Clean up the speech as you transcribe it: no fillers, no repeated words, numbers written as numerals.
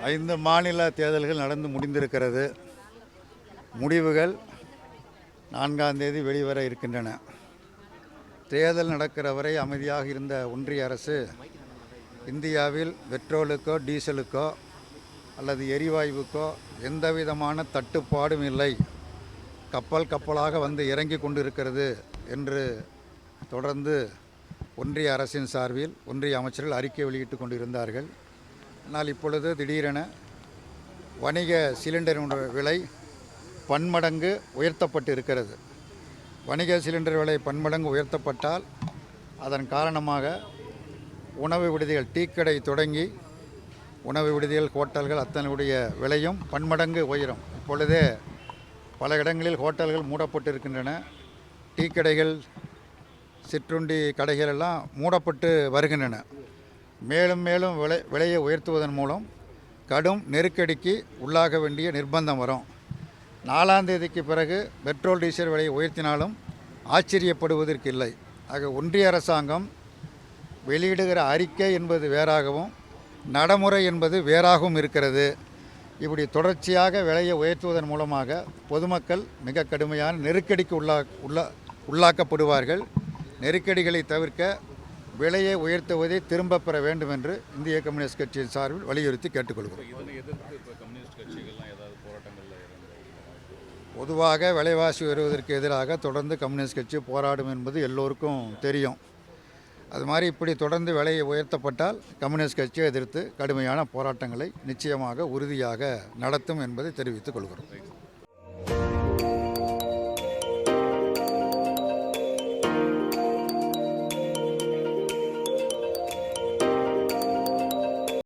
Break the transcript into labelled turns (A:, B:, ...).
A: 5 மாநில தேர்தல்கள் நடந்து முடிந்திருக்கிறது. முடிவுகள் 4ஆம் தேதி வெளிவர இருக்கின்றன. தேர்தல் நடக்கிற வரை அமைதியாக இருந்த ஒன்றிய அரசு இந்தியாவில் பெட்ரோலுக்கோ டீசலுக்கோ அல்லது எரிவாயுவுக்கோ எந்தவிதமான தட்டுப்பாடும் இல்லை, கப்பலாக வந்து இறங்கி கொண்டிருக்கிறது என்று தொடர்ந்து ஒன்றிய அரசின் சார்பில் ஒன்றிய அமைச்சர்கள் அறிக்கை வெளியிட்டு கொண்டிருந்தார்கள். ஆனால் இப்பொழுது திடீரென வணிக சிலிண்டரின் விலை பன்மடங்கு உயர்த்தப்பட்டு இருக்கிறது. வணிக சிலிண்டர் விலை பன்மடங்கு உயர்த்தப்பட்டால் அதன் காரணமாக உணவு விடுதிகள், டீக்கடை தொடங்கி உணவு விடுதிகள், ஹோட்டல்கள் அத்தனையுடைய விலையும் பன்மடங்கு உயரும். இப்பொழுதே பல இடங்களில் ஹோட்டல்கள் மூடப்பட்டு இருக்கின்றன. டீக்கடைகள், சிற்றுண்டி கடைகள் எல்லாம் மூடப்பட்டு வருகின்றன. மேலும் மேலும் விலையை உயர்த்துவதன் மூலம் கடும் நெருக்கடிக்கு உள்ளாக வேண்டிய நிர்பந்தம் வரும். 4ஆம் தேதிக்கு பிறகு பெட்ரோல் டீசல் விலையை உயர்த்தினாலும் ஆச்சரியப்படுவதற்கு இல்லை. ஆக ஒன்றிய அரசாங்கம் வெளியிடுகிற அறிக்கை என்பது வேறாகவும் நடைமுறை என்பது வேறாகவும் இருக்கிறது. இப்படி தொடர்ச்சியாக விலையை உயர்த்துவதன் மூலமாக பொதுமக்கள் மிக கடுமையான நெருக்கடிக்கு உள்ளாக்கப்படுவார்கள். நெருக்கடிகளை தவிர்க்க விலையை உயர்த்துவதை திரும்ப பெற வேண்டும் என்று இந்திய கம்யூனிஸ்ட் கட்சியின் சார்பில் வலியுறுத்தி கேட்டுக்கொள்கிறோம். பொதுவாக விலைவாசி உயர்வதற்கு எதிராக தொடர்ந்து கம்யூனிஸ்ட் கட்சி போராடும் என்பது எல்லோருக்கும் தெரியும். அது மாதிரி இப்படி தொடர்ந்து விலையை உயர்த்தப்பட்டால் கம்யூனிஸ்ட் கட்சியை எதிர்த்து கடுமையான போராட்டங்களை நிச்சயமாக உறுதியாக நடத்தும் என்பதை தெரிவித்துக் கொள்கிறோம்.